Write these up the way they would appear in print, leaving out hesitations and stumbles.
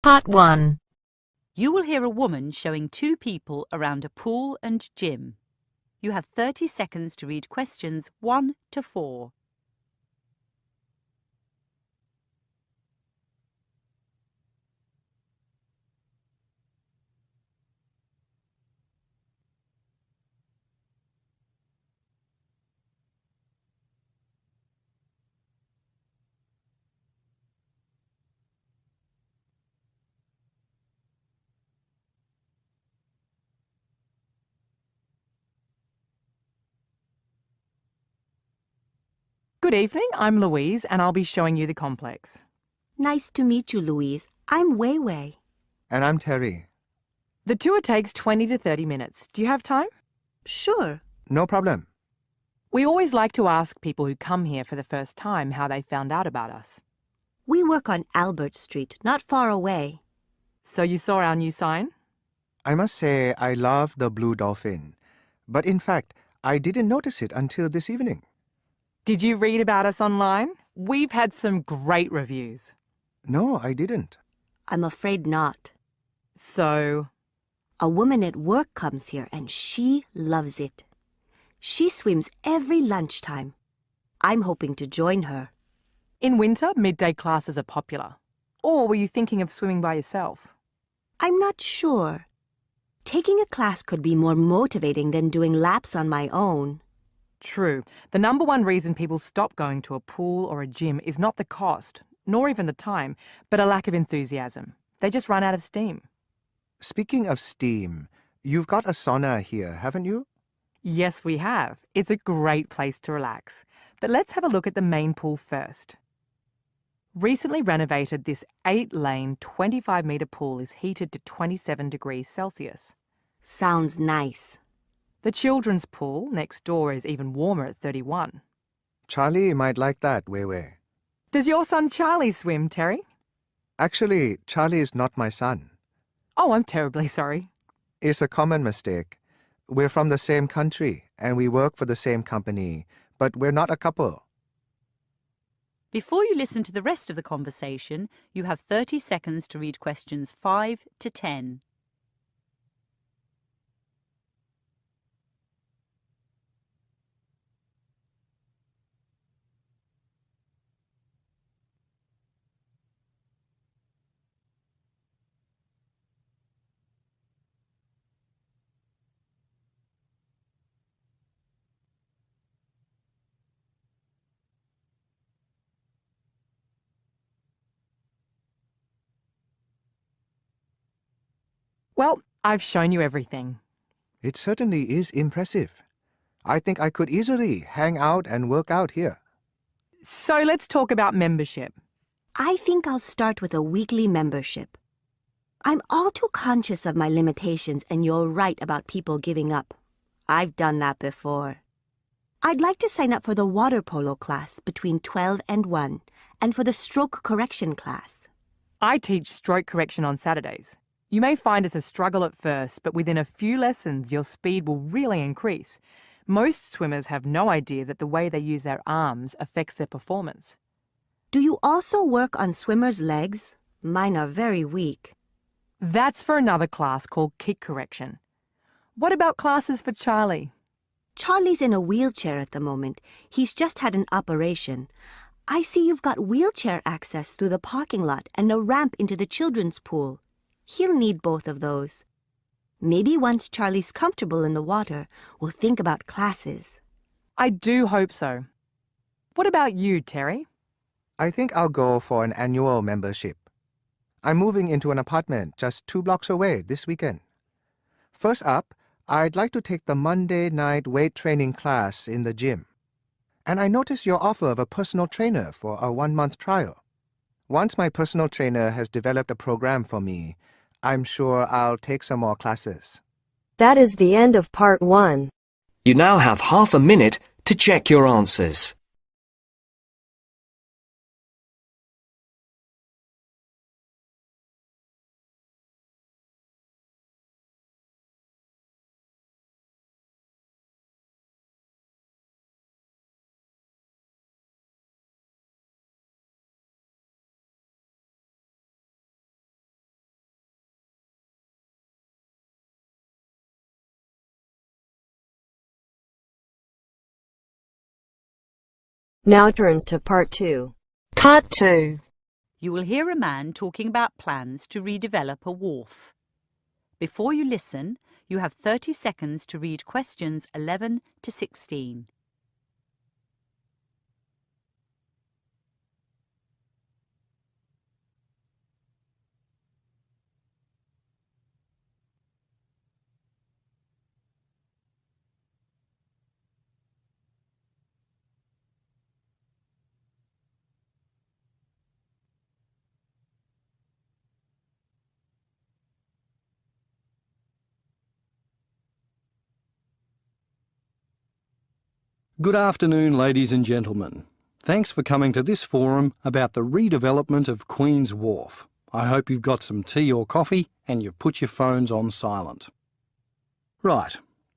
Part 1. You will hear a woman showing two people around a pool and gym. You have 30 seconds to read questions 1 to 4. Good evening, I'm Louise and I'll be showing you the complex. Nice to meet you, Louise. I'm Wei Wei. And I'm Terry. The tour takes 20 to 30 minutes. Do you have time? Sure. No problem. We always like to ask people who come here for the first time how they found out about us. We work on Albert Street, not far away. So you saw our new sign? I must say I love the blue dolphin. But in fact, I didn't notice it until this evening. Did you read about us online? We've had some great reviews. No, I didn't. I'm afraid not. So, A woman at work comes here and she loves it. She swims every lunchtime. I'm hoping to join her. in winter, midday classes are popular. Or were you thinking of swimming by yourself? I'm not sure. Taking a class could be more motivating than doing laps on my own. True. The number one reason people stop going to a pool or a gym is not the cost, nor even the time, but a lack of enthusiasm. They just run out of steam. Speaking of steam, you've got a sauna here, haven't you? Yes, we have. It's a great place to relax. But let's have a look at the main pool first. Recently renovated, this 8-lane, 25-metre pool is heated to 27 degrees Celsius. Sounds nice. The children's pool next door is even warmer at 31. Charlie might like that, Wei Wei. Does your son Charlie swim, Terry? Actually, Charlie is not my son. Oh, I'm terribly sorry. It's a common mistake. We're from the same country and we work for the same company, but we're not a couple. Before you listen to the rest of the conversation, you have 30 seconds to read questions 5 to 10. Well, I've shown you everything. It certainly is impressive. I think I could easily hang out and work out here. So let's talk about membership. I think I'll start with a weekly membership. I'm all too conscious of my limitations, and you're right about people giving up. I've done that before. I'd like to sign up for the water polo class between 12 and 1, and for the stroke correction class. I teach stroke correction on Saturdays. You may find it's a struggle at first, but within a few lessons, your speed will really increase. Most swimmers have no idea that the way they use their arms affects their performance. Do you also work on swimmers' legs? Mine are very weak. That's for another class called kick correction. What about classes for Charlie? Charlie's in a wheelchair at the moment. He's just had an operation. I see you've got wheelchair access through the parking lot and a ramp into the children's pool. He'll need both of those. Maybe once Charlie's comfortable in the water, we'll think about classes. I do hope so. What about you, Terry? I think I'll go for an annual membership. I'm moving into an apartment just 2 blocks away this weekend. First up, I'd like to take the Monday night weight training class in the gym. And I noticed your offer of a personal trainer for a 1-month trial. Once my personal trainer has developed a program for me, I'm sure I'll take some more classes. That is the end of part 1. You now have half a minute to check your answers. Now turns to part 2. Part 2. You will hear a man talking about plans to redevelop a wharf. Before you listen, you have 30 seconds to read questions 11 to 16. Good afternoon, ladies and gentlemen. Thanks for coming to this forum about the redevelopment of Queen's Wharf. I hope you've got some tea or coffee and you've put your phones on silent. Right.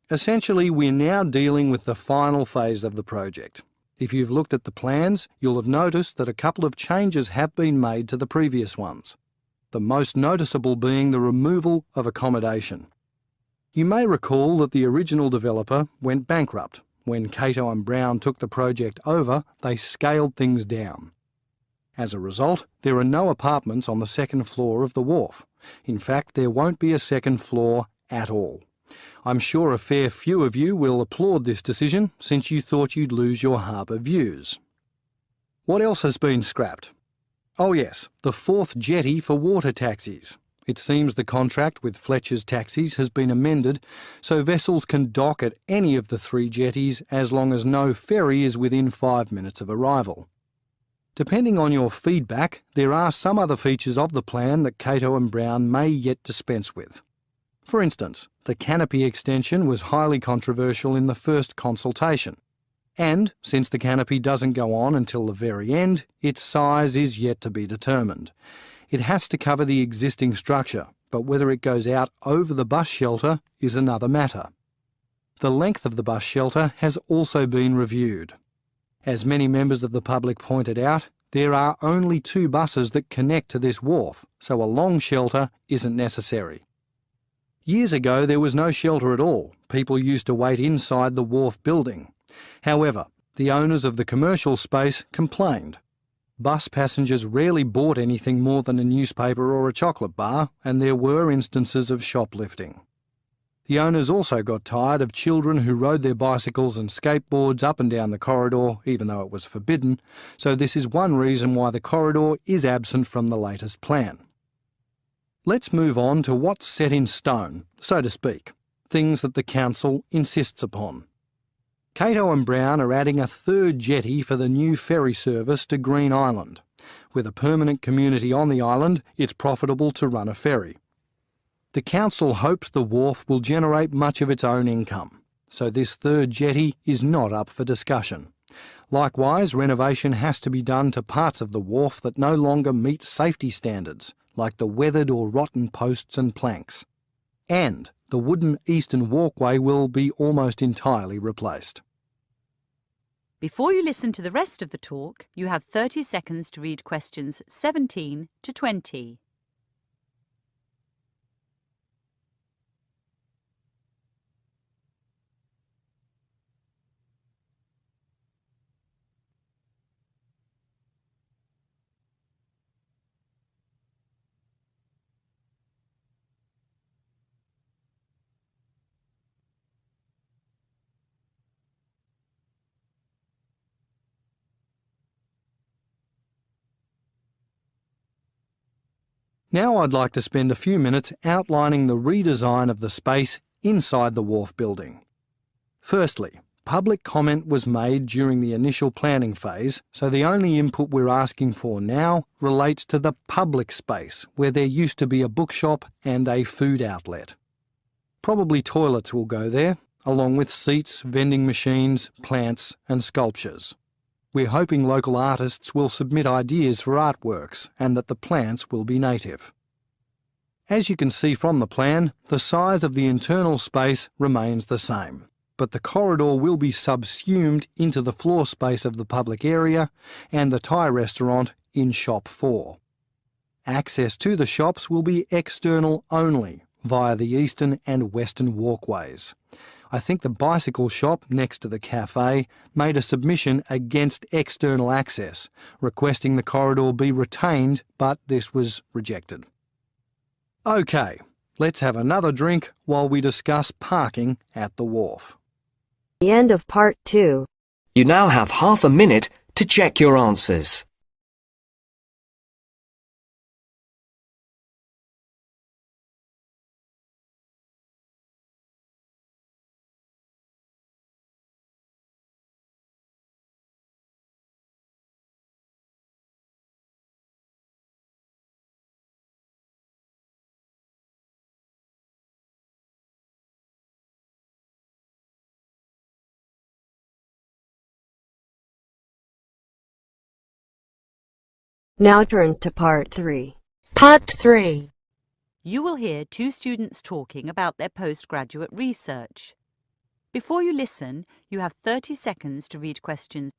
Essentially, we're now dealing with the final phase of the project. If you've looked at the plans, you'll have noticed that a couple of changes have been made to the previous ones, the most noticeable being the removal of accommodation. You may recall that the original developer went bankrupt. When Cato and Brown took the project over, they scaled things down. As a result, there are no apartments on the second floor of the wharf. In fact, there won't be a second floor at all. I'm sure a fair few of you will applaud this decision, since you thought you'd lose your harbour views. What else has been scrapped? Oh yes, the 4th jetty for water taxis. It seems the contract with Fletcher's Taxis has been amended so vessels can dock at any of the 3 jetties as long as no ferry is within 5 minutes of arrival. Depending on your feedback, there are some other features of the plan that Cato and Brown may yet dispense with. For instance, the canopy extension was highly controversial in the first consultation, and since the canopy doesn't go on until the very end, its size is yet to be determined. It has to cover the existing structure, but whether it goes out over the bus shelter is another matter. The length of the bus shelter has also been reviewed. As many members of the public pointed out, there are only 2 buses that connect to this wharf, so a long shelter isn't necessary. Years ago there was no shelter at all. People used to wait inside the wharf building. However, the owners of the commercial space complained. Bus passengers rarely bought anything more than a newspaper or a chocolate bar, and there were instances of shoplifting. The owners also got tired of children who rode their bicycles and skateboards up and down the corridor, even though it was forbidden, so this is one reason why the corridor is absent from the latest plan. Let's move on to what's set in stone, so to speak, things that the council insists upon. Cato and Brown are adding a 3rd jetty for the new ferry service to Green Island. With a permanent community on the island, it's profitable to run a ferry. The council hopes the wharf will generate much of its own income, so this 3rd jetty is not up for discussion. Likewise, renovation has to be done to parts of the wharf that no longer meet safety standards, like the weathered or rotten posts and planks. And the wooden eastern walkway will be almost entirely replaced. Before you listen to the rest of the talk, you have 30 seconds to read questions 17 to 20. Now I'd like to spend a few minutes outlining the redesign of the space inside the wharf building. Firstly, public comment was made during the initial planning phase, so the only input we're asking for now relates to the public space where there used to be a bookshop and a food outlet. Probably toilets will go there, along with seats, vending machines, plants and sculptures. We're hoping local artists will submit ideas for artworks and that the plants will be native. As you can see from the plan, the size of the internal space remains the same, but the corridor will be subsumed into the floor space of the public area and the Thai restaurant in Shop 4. Access to the shops will be external only, via the eastern and western walkways. I think the bicycle shop next to the cafe made a submission against external access, requesting the corridor be retained, but this was rejected. OK, let's have another drink while we discuss parking at the wharf. The end of part 2. You now have half a minute to check your answers. Now turns to part 3. Part 3. You will hear two students talking about their postgraduate research. Before you listen, you have 30 seconds to read questions.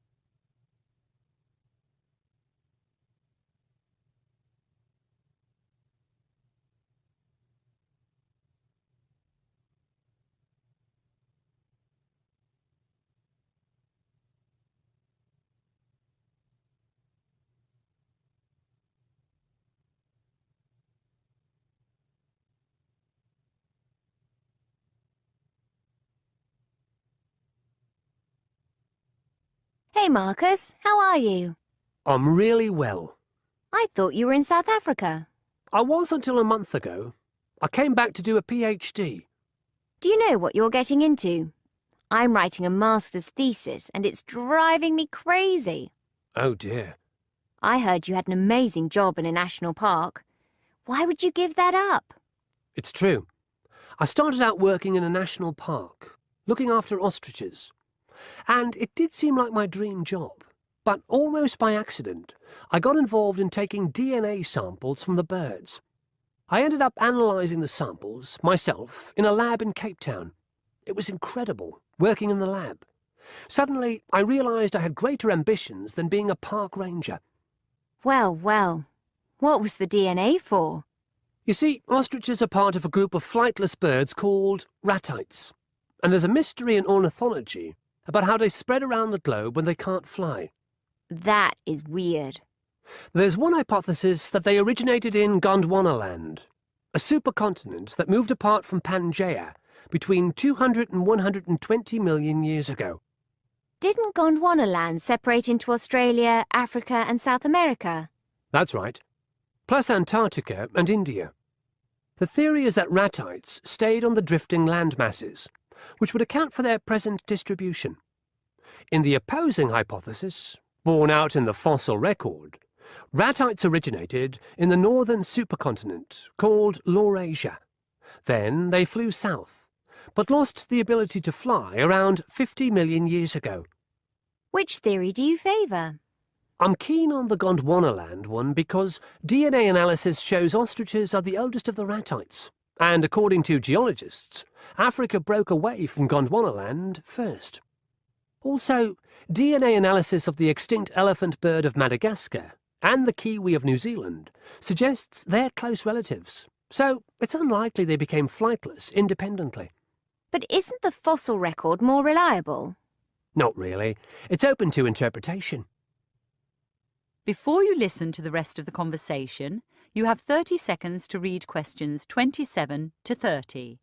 Hey Marcus, how are you? I'm really well. I thought you were in South Africa. I was until a month ago. I came back to do a PhD. Do you know what you're getting into? I'm writing a master's thesis and it's driving me crazy. Oh dear. I heard you had an amazing job in a national park. Why would you give that up? It's true. I started out working in a national park, looking after ostriches. And it did seem like my dream job. But almost by accident, I got involved in taking DNA samples from the birds. I ended up analysing the samples, myself, in a lab in Cape Town. It was incredible, working in the lab. Suddenly, I realised I had greater ambitions than being a park ranger. Well, well. What was the DNA for? You see, ostriches are part of a group of flightless birds called Ratites. And there's a mystery in ornithology about how they spread around the globe when they can't fly. That is weird. There's one hypothesis that they originated in Gondwanaland, a supercontinent that moved apart from Pangaea between 200 and 120 million years ago. Didn't Gondwanaland separate into Australia, Africa and South America? That's right. Plus Antarctica and India. The theory is that Ratites stayed on the drifting land masses, which would account for their present distribution. In the opposing hypothesis, borne out in the fossil record, Ratites originated in the northern supercontinent called Laurasia. Then they flew south, but lost the ability to fly around 50 million years ago. Which theory do you favour? I'm keen on the Gondwanaland one because DNA analysis shows ostriches are the oldest of the Ratites. And according to geologists, Africa broke away from Gondwanaland first. Also, DNA analysis of the extinct elephant bird of Madagascar and the kiwi of New Zealand suggests they're close relatives, so it's unlikely they became flightless independently. But isn't the fossil record more reliable? Not really. It's open to interpretation. Before you listen to the rest of the conversation, you have 30 seconds to read questions 27 to 30.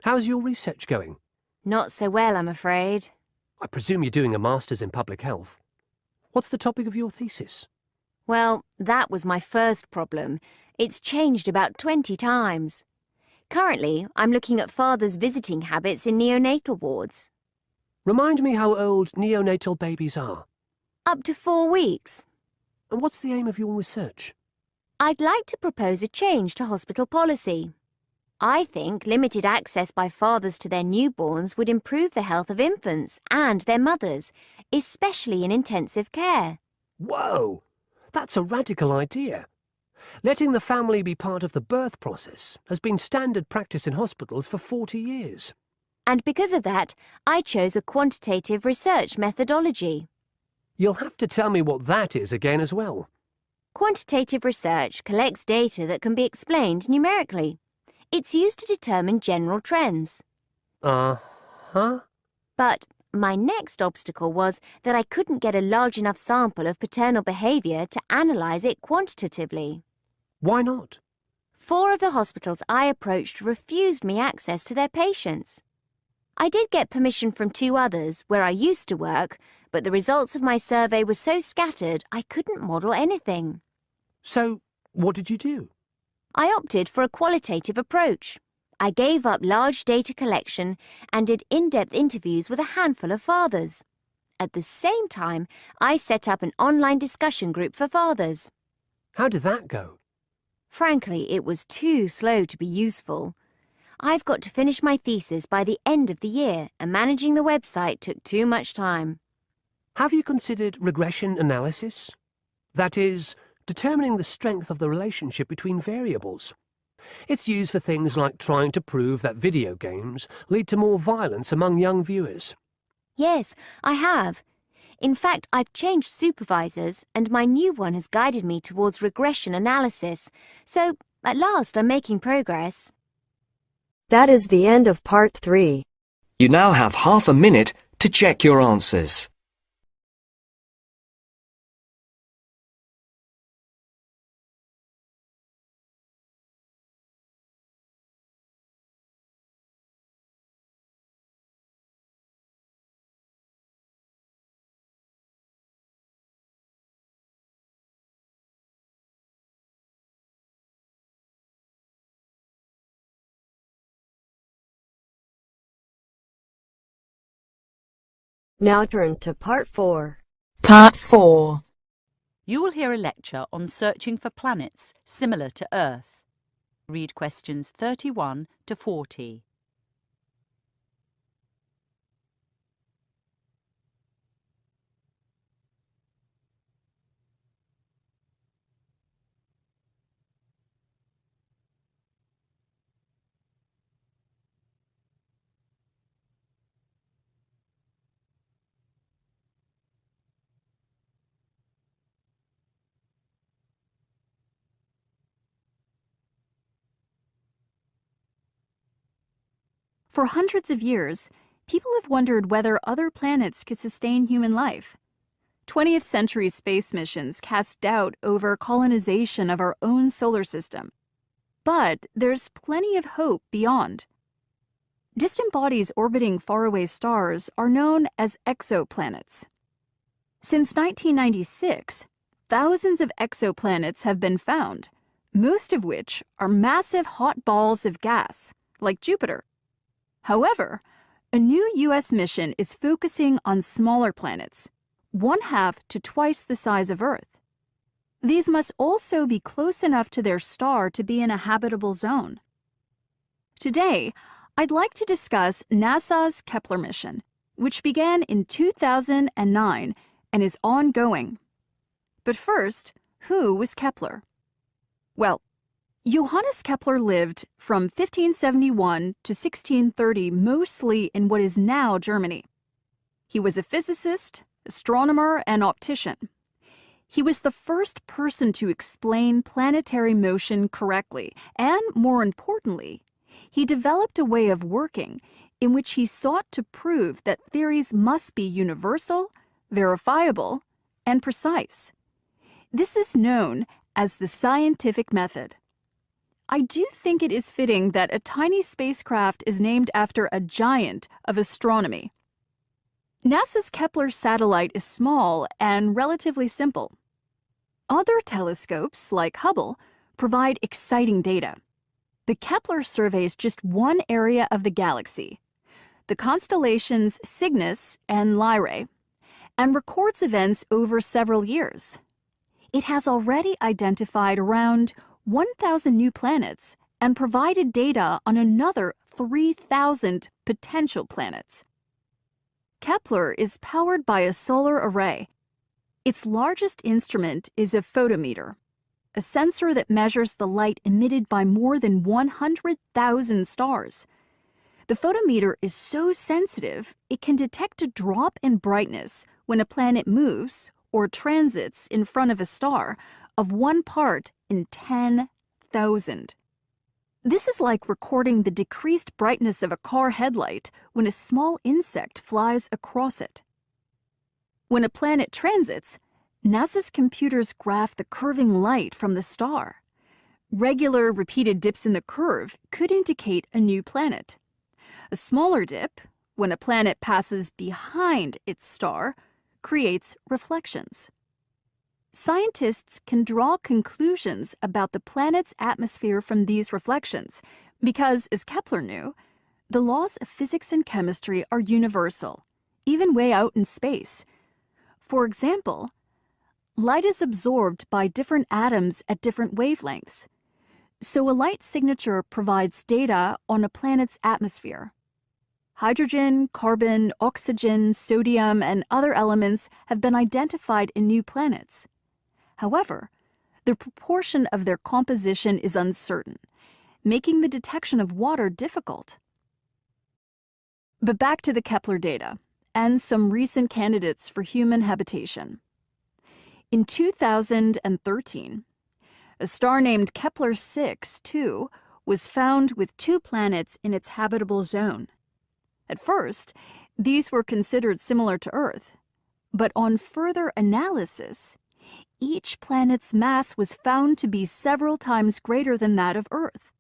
How's your research going? Not so well, I'm afraid. I presume you're doing a master's in public health. What's the topic of your thesis? Well, that was my first problem. It's changed about 20 times. Currently, I'm looking at fathers' visiting habits in neonatal wards. Remind me how old neonatal babies are. Up to 4 weeks. And what's the aim of your research? I'd like to propose a change to hospital policy. I think limited access by fathers to their newborns would improve the health of infants and their mothers, especially in intensive care. Whoa! That's a radical idea. Letting the family be part of the birth process has been standard practice in hospitals for 40 years. And because of that, I chose a quantitative research methodology. You'll have to tell me what that is again as well. Quantitative research collects data that can be explained numerically. It's used to determine general trends. Uh-huh. But my next obstacle was that I couldn't get a large enough sample of paternal behaviour to analyse it quantitatively. Why not? 4 of the hospitals I approached refused me access to their patients. I did get permission from 2 others where I used to work, but the results of my survey were so scattered I couldn't model anything. So, what did you do? I opted for a qualitative approach. I gave up large data collection and did in-depth interviews with a handful of fathers. At the same time, I set up an online discussion group for fathers. How did that go? Frankly, it was too slow to be useful. I've got to finish my thesis by the end of the year, and managing the website took too much time. Have you considered regression analysis? That is, determining the strength of the relationship between variables. It's used for things like trying to prove that video games lead to more violence among young viewers. Yes, I have. In fact, I've changed supervisors, and my new one has guided me towards regression analysis. So, at last, I'm making progress. That is the end of part 3. You now have half a minute to check your answers. Now turns to part 4. Part 4. You will hear a lecture on searching for planets similar to Earth. Read questions 31 to 40. For hundreds of years, people have wondered whether other planets could sustain human life. 20th century space missions cast doubt over colonization of our own solar system. But there's plenty of hope beyond. Distant bodies orbiting faraway stars are known as exoplanets. Since 1996, thousands of exoplanets have been found, most of which are massive hot balls of gas, like Jupiter. However, a new U.S. mission is focusing on smaller planets, 1/2 to twice the size of Earth. These must also be close enough to their star to be in a habitable zone. Today, I'd like to discuss NASA's Kepler mission, which began in 2009 and is ongoing. But first, who was Kepler? Well, Johannes Kepler lived from 1571 to 1630 mostly in what is now Germany. He was a physicist, astronomer, and optician. He was the first person to explain planetary motion correctly, and more importantly, he developed a way of working in which he sought to prove that theories must be universal, verifiable, and precise. This is known as the scientific method. I do think it is fitting that a tiny spacecraft is named after a giant of astronomy. NASA's Kepler satellite is small and relatively simple. Other telescopes, like Hubble, provide exciting data. But Kepler surveys just one area of the galaxy, the constellations Cygnus and Lyrae, and records events over several years. It has already identified around 1,000 new planets and provided data on another 3,000 potential planets. Kepler is powered by a solar array. Its largest instrument is a photometer, a sensor that measures the light emitted by more than 100,000 stars. The photometer is so sensitive it can detect a drop in brightness when a planet moves or transits in front of a star of 1 part in 10,000. This is like recording the decreased brightness of a car headlight when a small insect flies across it. When a planet transits, NASA's computers graph the curving light from the star. Regular, repeated dips in the curve could indicate a new planet. A smaller dip, when a planet passes behind its star, creates reflections. Scientists can draw conclusions about the planet's atmosphere from these reflections because, as Kepler knew, the laws of physics and chemistry are universal, even way out in space. For example, light is absorbed by different atoms at different wavelengths, so a light signature provides data on a planet's atmosphere. Hydrogen, carbon, oxygen, sodium, and other elements have been identified in new planets. However, the proportion of their composition is uncertain, making the detection of water difficult. But back to the Kepler data and some recent candidates for human habitation. In 2013, a star named Kepler-6 was found with 2 planets in its habitable zone. At first, these were considered similar to Earth, but on further analysis, each planet's mass was found to be several times greater than that of Earth.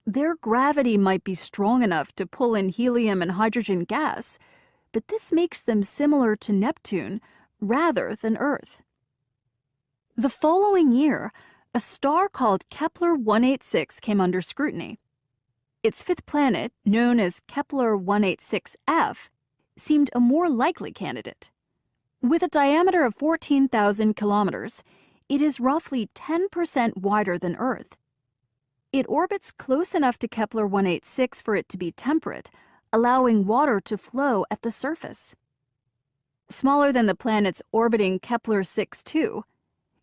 Their gravity might be strong enough to pull in helium and hydrogen gas, but this makes them similar to Neptune rather than Earth. The following year, a star called Kepler-186 came under scrutiny. Its 5th planet, known as Kepler-186f, seemed a more likely candidate. With a diameter of 14,000 kilometers, it is roughly 10% wider than Earth. It orbits close enough to Kepler-186 for it to be temperate, allowing water to flow at the surface. Smaller than the planets orbiting Kepler-6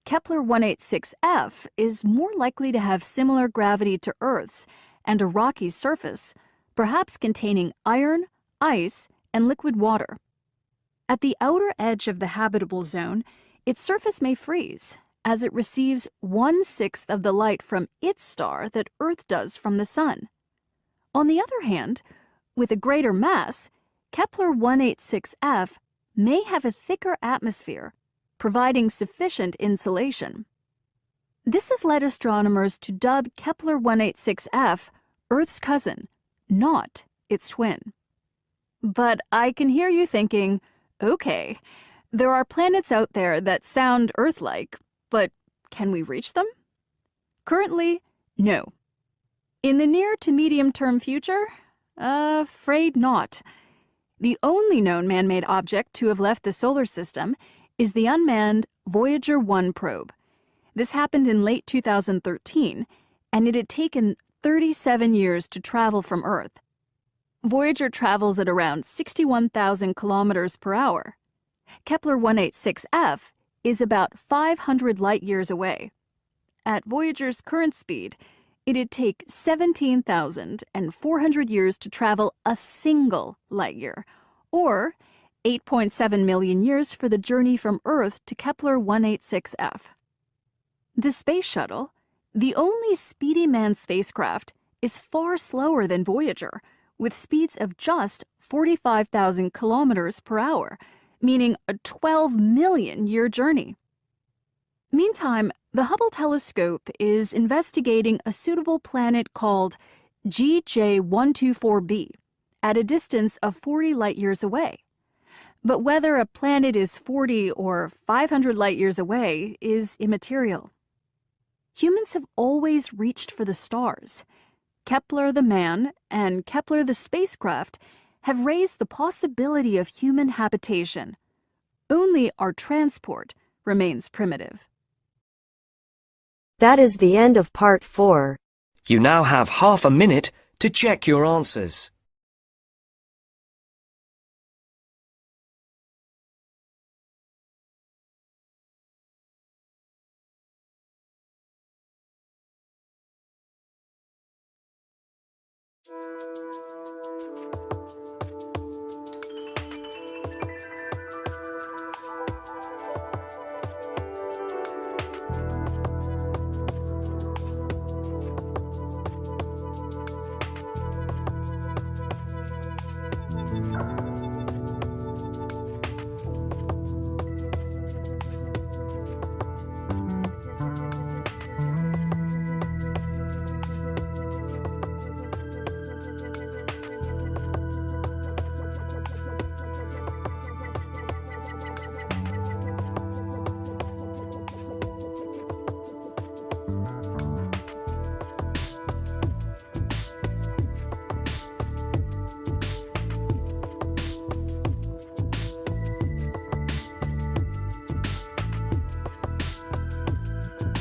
Kepler-186f is more likely to have similar gravity to Earth's and a rocky surface, perhaps containing iron, ice, and liquid water. At the outer edge of the habitable zone, its surface may freeze, as it receives 1/6 of the light from its star that Earth does from the Sun. On the other hand, with a greater mass, Kepler-186f may have a thicker atmosphere, providing sufficient insulation. This has led astronomers to dub Kepler-186f Earth's cousin, not its twin. But I can hear you thinking, okay, there are planets out there that sound Earth-like, but can we reach them? Currently, no. In the near to medium-term future, afraid not. The only known man-made object to have left the solar system is the unmanned Voyager 1 probe. This happened in late 2013, and it had taken 37 years to travel from Earth. Voyager travels at around 61,000 kilometers per hour. Kepler-186f is about 500 light-years away. At Voyager's current speed, it'd take 17,400 years to travel a single light-year, or 8.7 million years for the journey from Earth to Kepler-186f. The Space Shuttle, the only speedy manned spacecraft, is far slower than Voyager, with speeds of just 45,000 kilometers per hour, meaning a 12 million year journey. Meantime, the Hubble telescope is investigating a suitable planet called GJ124b at a distance of 40 light-years away. But whether a planet is 40 or 500 light-years away is immaterial. Humans have always reached for the stars. Kepler the man and Kepler the spacecraft have raised the possibility of human habitation. Only our transport remains primitive. That is the end of part 4. You now have half a minute to check your answers.